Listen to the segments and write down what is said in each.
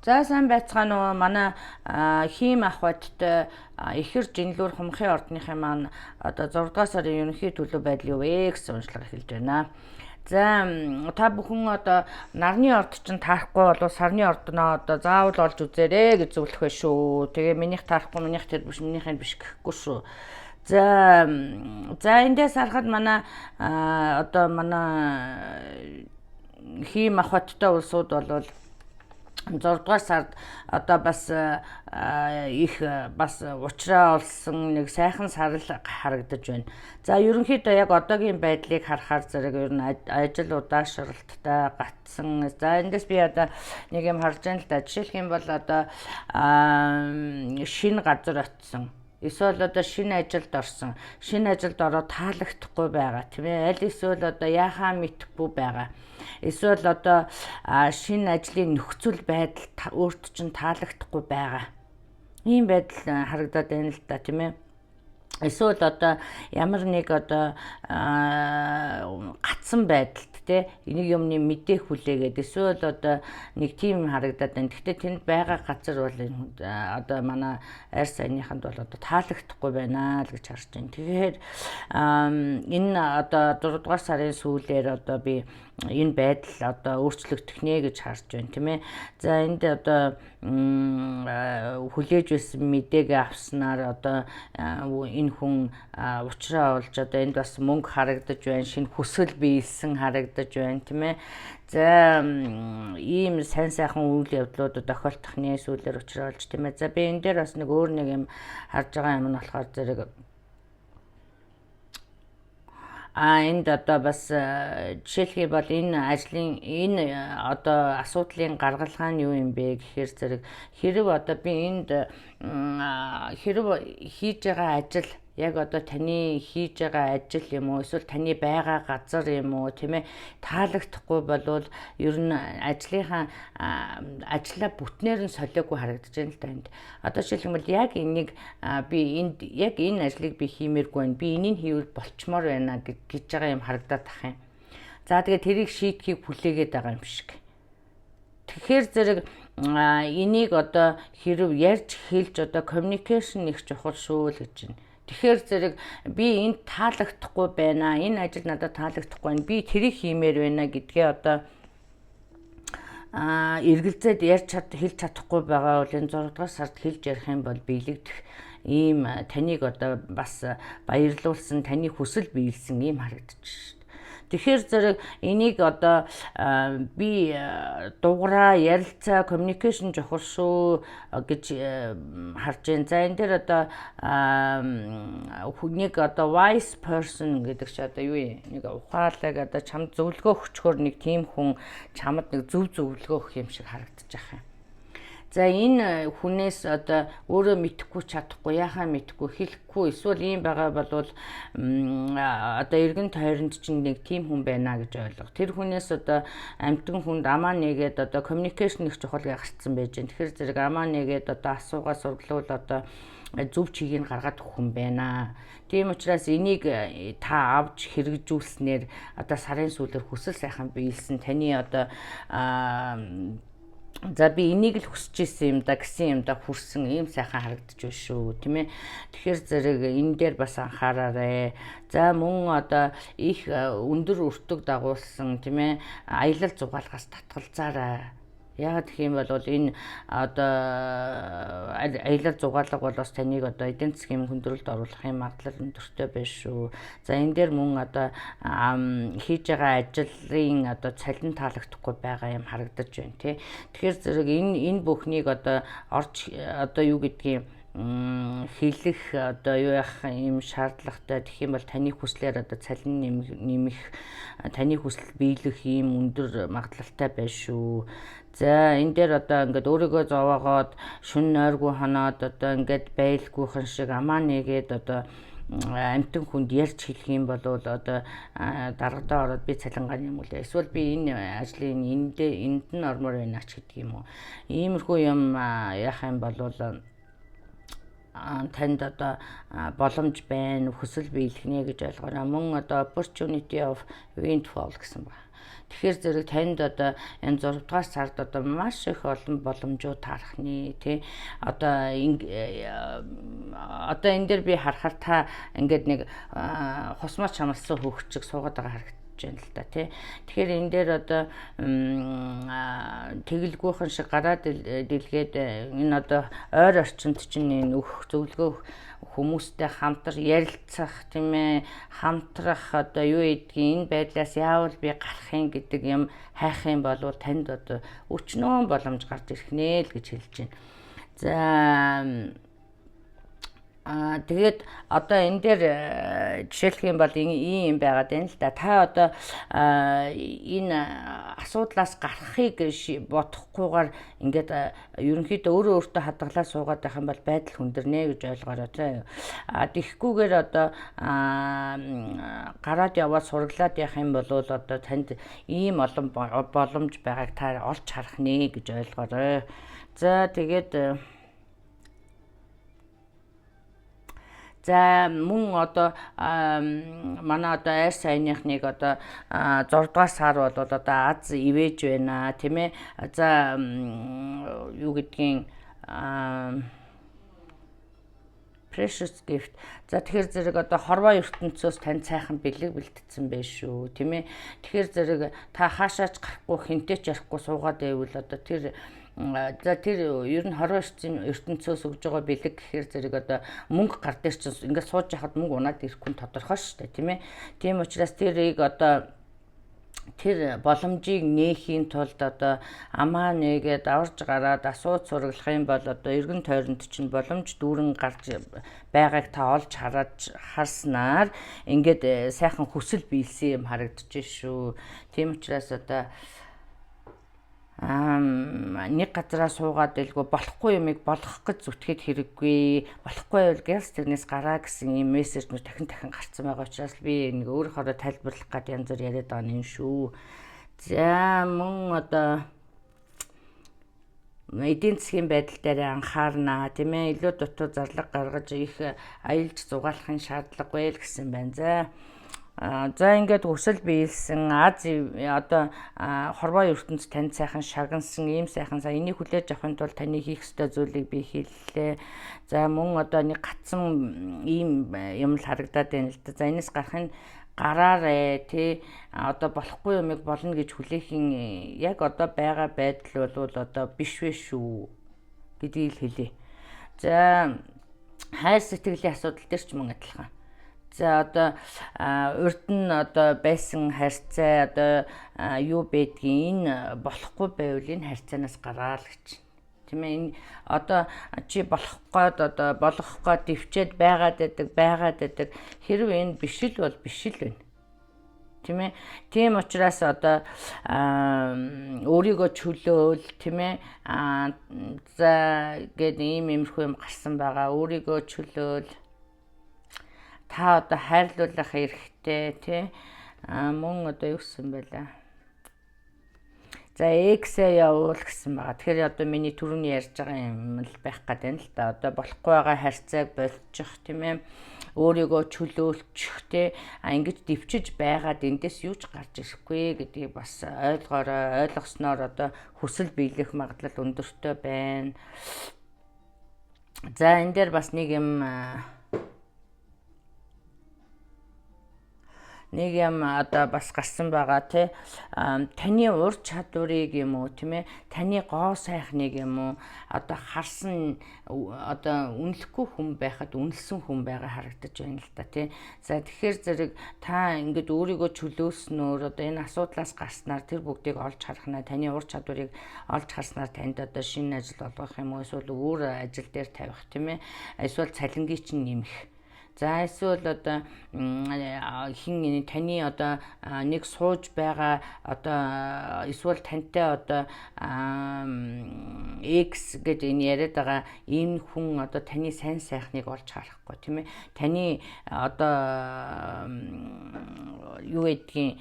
За сайн байцгаана уу манай хийм ах бодтой ихэр жинлүүр хумхын ордныхын маань одоо 6 дугаар сарын ерөнхий төлөв байдал юу вэ гэсэн уншлага эхэлж байна. За та бүхэн одоо нарны орд чинь таарахгүй бол сарны ордноо одоо заавал олж үзээрэй гэж зөвлөх байх шүү. Тэгээ минийх таарахгүй минийх тэр биш минийхээ биш гэхгүй шүү. За эндээс харахад манай одоо манай хийм ах бодтой улсууд бол 6 дугаар сард одоо бас их бас уучраа олсон нэг сайхан сарал харагдаж байна. За ерөнхийдөө яг одоогийн байдлыг харахаар зэрэг ер нь ажил удаашралттай гатсан. За эндээс би одоо нэг юм харж байна л да. Жишээлх юм бол одоо шинэ газар очсон. Эсвэл одоо шинэ ажилд орсон. Шинэ ажилд ороод таалагдахгүй байгаа тийм ээ. Аль эсвэл одоо яхаа мэдхгүй байгаа. Эсвэл одоо шинэ ажлын нөхцөл байдал өөрт чинь таалагдахгүй байгаа. Ийм байдал харагдаад байна л да тийм ээ. Эсвэл одоо ямар нэг одоо гацсан байдалд те нэг юмны мэдээ хүлээгээд эсвэл одоо нэг тийм харагдаад байна. Гэхдээ тэнд байгаа газар бол одоо манай арь сайныханд бол одоо таалагдахгүй байна л гэж харж байна. Тэгэхээр энэ одоо 4 дугаар сарын сүүлээр одоо би энэ байдал одоо өөрчлөгдөх нэ гэж харж байна тийм ээ. За энд одоо хүлээж байсан мэдээг авснаар одоо энэ хүн уучраа олж одоо энд бас мөнгө харагдаж байна, шинэ хүсэл биелсэн харагдаж байна тийм ээ. За ийм сайн сайхан үйл явдлууд тохиолдох нэ сүүлээр уучраа олж тийм ээ. За би энэ дээр бас нэг өөр нэг юм харж байгаа юм нь болохоор зэрэг энд одоо бас жишээлхий бол энэ ажлын энэ одоо асуудлын гаргалгаа нь юу юм бэ гэхээр зэрэг хэрэг одоо би энд хэрэг хийж байгаа ажил яг одоо таны хийж байгаа ажил юм уу эсвэл таны байгаа газар юм уу тийм ээ таалагдахгүй болвол ер нь ажлынхаа ажлаа бүтнээр нь солиогүй харагдаж байна л да энд. Одоо жишээлбэл яг энийг би энд яг энэ ажлыг би хиймээргүй байна. Би энийг хийвэл болчмоор байна гэж байгаа юм харагдаад тах юм. За тэгээ тэрийг шийдэхийг хүлээгээд байгаа юм шиг. Тэгэхээр зэрэг энийг одоо хэрв ярьж хэлж одоо communication их чухал шүү л гэж байна. Тэгэхээр зэрэг би энд таалагдахгүй байна. Энэ ажил надад таалагдахгүй байна. Би тэрийг хиймээр байна гэдгээ одоо эргэлзээд хэлж чадахгүй байгаа бол энэ 6 дугаар сард хэлж ярих юм бол биелэгдэх ийм таныг одоо бас баярлуулсан, таны хүсэл биелсэн ийм харагдаж шүү. Тэгэхээр зэрэг энийг одоо би дугаараа ярилцаа communication чухал шүү гэж харж байна. За энэ дээр одоо нэг одоо wise person гэдэг чи одоо юу юм? Нэг ухаалаг одоо чамд зөвлөгөө өгчхөр нэг тийм хүн чамд нэг зөв зөвлөгөө өгөх юм шиг харагдаж байгаа юм. За энэ хүнээс одоо өөрөө мэдхгүй чадахгүй яхаа мэдхгүй хэлэхгүй эсвэл ийм байгаа бол одоо эргэн тойронд чинь нэг тийм хүн байна гэж ойлго. Тэр хүнээс одоо амтэн хүнд амаа нэгээд одоо communication их чухал гарцсан байж байна. Тэгэхээр зэрэг амаа нэгээд одоо асуугаа сургалуул одоо зөв чигийг гаргаад өгөх хүн байна. Тийм учраас энийг та авч хэрэгжүүлснээр одоо сарын сүүлээр хүсэл сайхан биелсэн таны одоо за би энийг л хүсэж исэн юм да гэсэн юм да хүрсэн ийм сайхан харагдаж байна шүү тийм ээ. Тэгэхээр зэрэг энэ дээр бас анхаараарай. За мөн одоо их өндөр өртөг дагуулсан тийм ээ аялал зугаалгаас татгалзаарай. Яг гэх юм бол энэ одоо аялал зугаалга бол бас таныг одоо эдийн засгийн хүндрэлд оруулахын магадлал өндөртэй байна шүү. За энэ дээр мөн одоо хийж байгаа ажлын одоо цалин таалагдахгүй байгаа юм харагдаж байна тий. Тэгэхээр зэрэг энэ бүхнийг одоо орж одоо юу гэдгийг хэлэх одоо юу яах юм шаардлагатай гэх юм бол таны хүслээр одоо цалин нэмэх таны хүсэл биелэх ийм өндөр магадлалтай байна шүү. За энэ дээр одоо ингээд өөрийгөө зовоогоод шүн нойргүй ханаад одоо ингээд байлгүйхэн шиг амаа нэгээд одоо амтэн хүнд ярьж хэлэх юм бол одоо даргадаа ороод би цалингаа нэмүүлээ. Эсвэл би энэ ажлын энд нь ормоор байна ч гэдэг юм уу. Иймэрхүү юм яах юм бол танд одоо боломж байна, хүсэл биелгэнэ гэж ойлгоно. Мөн одоо opportunity of windfall гэсэн байна. Тэгэхээр зэрэг танд одоо энэ 6 дугаар сард одоо маш их олон боломжууд таарахны тий одоо энэ дээр би харахаар та ингээд нэг хусмаа чамлсан хөвгчиг суугаад байгаа харагдаж байна л да тий. Тэгэхээр энэ дээр одоо тэгэлгүйхэн шиг гараад дэлгээд энэ одоо ойр орчинд чинь энэ өөх зөвлөгөө хүмүүстэй хамтар ярилцах тийм ээ хамтрах одоо юу гэдгийг энэ байдлаас яавал би гарах юм гэдэг юм хайх юм бол танд одоо өчнөө боломж гарч ирэх нэ л гэж хэлж байна. За тэгээд одоо энэ дээр жишээлх юм бол ийм байгаад байна л да. Та одоо энэ асуудлаас гарахыг бодохгүйгээр ингээд ерөнхийдөө өөртөө хадгалаа суугаад байх юм бол байдал хүндэрнэ гэж ойлгоорой тий. Тэгэхгүйгээр одоо гараад яваад сураглаад явах юм бол одоо танд ийм олон боломж байгааг та олж харах нэ гэж ойлгоорой. За тэгээд за мөн одоо манай одоо айр сайныхныг одоо 6 дугаар сар бол одоо аз ивэж байна тийм ээ. За юу гэдгийг precious gift. За тэгэхээр зэрэг одоо хорвоо ертөнцөөс тань сайхан бэлэг бэлтгэсэн байх шүү тийм ээ. Тэгэхээр зэрэг та хаашаач гарахгүй хинтээч ярихгүй суугаад байвал одоо тэр за тэр ер нь хорвоо ертөнцөөс өгж байгаа бэлэг гэхээр зэрэг одоо мөнгө гар дээр чинь ингээд сууж яхад мөнгө унаад ирэхгүй тодорхой шүү дээ тийм ээ. Тийм учраас тэрийг одоо тэр боломжийг нээхийн тулд одоо амаа нээгээд аварж гараад асууж сураглах юм бол одоо эргэн тойронд чинь боломж дүүрэн гарч байгааг та олж харснаар ингээд сайхан хүсэл биелсэн юм харагдаж шүү. Тийм учраас одоо нэг газараа суугаад байлгүй болохгүй юмыг болгох гэж зүтгэхэд хэрэггүй. Болохгүй байвал гэлс тэрнээс гараа гэсэн юм мессежнүүд дахин гарцсан байгаа учраас би нэг өөрөөхөө тайлбарлах гэдэг янз бүр яриад байгаа юм шүү. За мөн одоо эдийн засгийн байдал дээр анхаарна тийм ээ. Илүү дутуу зарлага гаргаж их аялж зугаалахын шаардлагагүй л гэсэн байна. За ингээд өсөл биелсэн Аз одоо хорвоо ертөнц танд сайхан шагнасан ийм сайхан энийг хүлээж авахын тулд таны хийх ёстой зүйлийг би хэллээ. За мөн одоо нэг гацсан ийм юм л харагдаад байна л да. За энэс гарахын гараарэ тий одоо болохгүй юмыг болно гэж хүлээхийн яг одоо байгаа байдал бол одоо биш вэ шүү гэдгийг хэлье. За хайр сэтгэлийн асуудал дээр ч мөн адилхан. За одоо урд нь одоо байсан харьцаа одоо юу байдгийг энэ болохгүй байвал энэ харьцаанаас гараа л гэж. Тийм ээ энэ одоо чи болох гээд дэвчээд байгаад байдаг хэрвээ энэ биш л бол биш л байна. Тийм ээ. Тийм учраас одоо өөрийгөө чөлөөл тийм ээ. За гээд иймэрхүү юм гарсан байгаа. Өөрийгөө чөлөөл та одоо хайрлуулах хэрэгтэй тий мөн одоо юу гэсэн байлаа. За X-ээ явуул гэсэн байгаа. Тэгэхээр одоо миний түрүүний ярьж байгаа юм л байх гээд байна л да. Одоо болохгүй байгаа харьцааг болчих тийм ээ. Өөрийгөө чөлөөлчих тий ингэж дэвчиж байгаад эндээс юу ч гарч ирэхгүй гэдгийг бас ойлгосноор одоо хүсэл биелэх магадлал өндөртэй байна. За энэ дээр бас нэг юм одоо бас гарсан байгаа тий таны ур чадварыг юм уу тийм ээ таны гоо сайхныг юм уу одоо харсан одоо үнэлэхгүй хүн байхад үнэлсэн хүн байгаа харагдаж байна л да тий. За тэгэхээр зэрэг та ингээд өөрийгөө чөлөөснөөр одоо энэ асуудлаас гарснаар тэр бүгдийг олж харахнаа таны ур чадварыг олж харснаар танд одоо шинэ ажил олгох юм уу эсвэл өөр ажил дээр тавих тийм ээ эсвэл цалингийн чинь нэмэх. За эсвэл одоо хин таны одоо нэг сууж байгаа одоо эсвэл тантай одоо X гэж энэ яриад байгаа энэ хүн одоо таны сайн сайхныг олж харахгүй тийм ээ. Таны одоо юу гэдгийг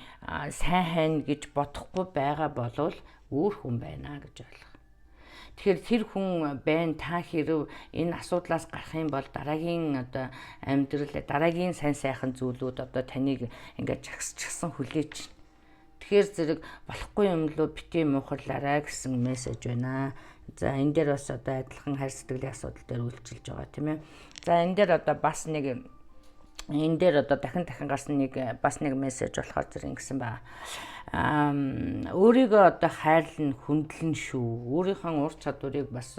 сайн хань гэж бодохгүй байгаа болвол өөр хүн байна гэж ойлгох. Тэгэхээр тэр хүн байна та хэрв энэ асуудлаас гарах юм бол дараагийн одоо амьдрал дараагийн сайн сайхан зүйлүүд одоо таныг ингээд жагсчихсан хүлээж. Тэгэхээр зэрэг болохгүй юм лөө бити муухарлаарай гэсэн мессеж байна. За энэ дээр бас одоо адилхан хайр сэтгэлийн асуудал дээр үйлчилж байгаа тийм ээ. За энэ дээр одоо бас нэг энэ дээр одоо дахин гарсан бас нэг мессеж болохоор зэрэг ингэсэн байна. Өөрийгөө одоо хайрлан хүндлэн шүү. Өөрийнхөө ур чадварыг бас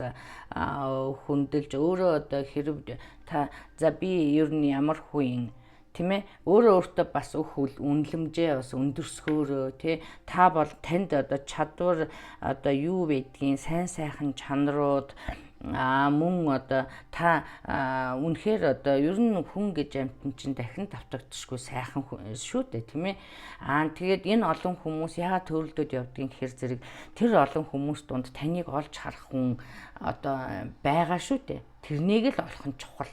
хүндэлж өөрөө одоо хэрэг та за би ер нь ямар хүн тийм ээ өөрөө бас үнэлэмжээ бас өндөрсгөөрөө тий та бол танд одоо чадвар одоо юу байдгийг сайн сайхан чанарууд мөн одоо та үнэхээр одоо ер нь хүн гэж амтэн чинь дахин давтагдчихгүй сайхан шүү дээ тийм ээ тэгээд энэ олон хүмүүс яагаад төрөлдөд явдгийг гэхээр зэрэг тэр олон хүмүүс дунд таныг олж харах хүн одоо байгаа шүү дээ тэрнийг л олох нь чухал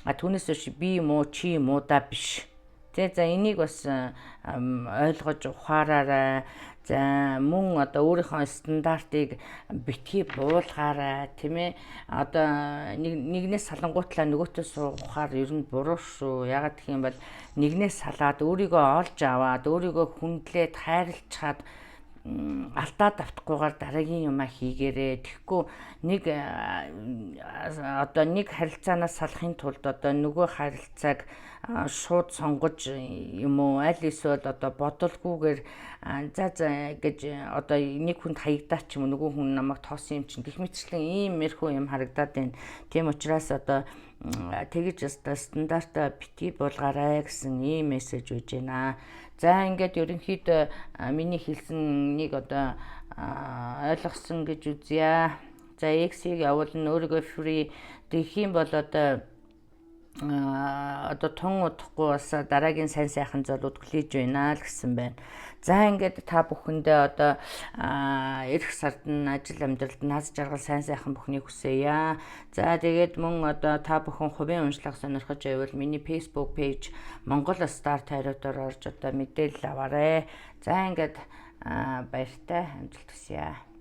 түүнээс биш би юм уу чи юм уу да биш за энийг бас ойлгож ухаараарай. За мөн одоо өөрийнхөө стандартыг битгий буулгаарай тийм ээ одоо нэгнээс салангуутлаа нөгөөтөө суухаар ер нь буруу шүү. Ягаад гэх юм бол нэгнээс салаад өөрийгөө олж аваад өөрийгөө хүндлээд хайрлцаад алдаад автахгүйгээр дараагийн юмаа хийгээрээ тэгэхгүй нэг харилцаанаас салахын тулд одоо нөгөө харилцааг шууд сонгож юм уу аль эсвэл одоо бодолгүйгээр за гэж одоо нэг хүнд хаягдаад ч юм уу нөгөө хүн намайг тоосон юм чинь гэх мэтчлэн ийм мэрхүү юм харагдаад байна. Тийм учраас одоо тэгж стандарта битгий болгоорой гэсэн ийм мессеж өгж байна. За ингээд ерөнхийдөө миний хэлсэн нэг одоо ойлгосон гэж үзье. За X-ийг явуулна өөрийгөө free гэх юм бол одоо тун удахгүй бас дараагийн сайн сайхан зүйлүүд хүлээж байна л гэсэн байна. За ингээд та бүхэндээ одоо эх сард нь ажил амьдралд наз жаргал сайн сайхан бүхнийг хүсье. За тэгээд мөн одоо та бүхэн хувийн уншлага сонирхож байвал миний Facebook page Монгол Star Tarot-оор орж одоо мэдээлэл аваарай. За ингээд баяртай амжилт хүсье.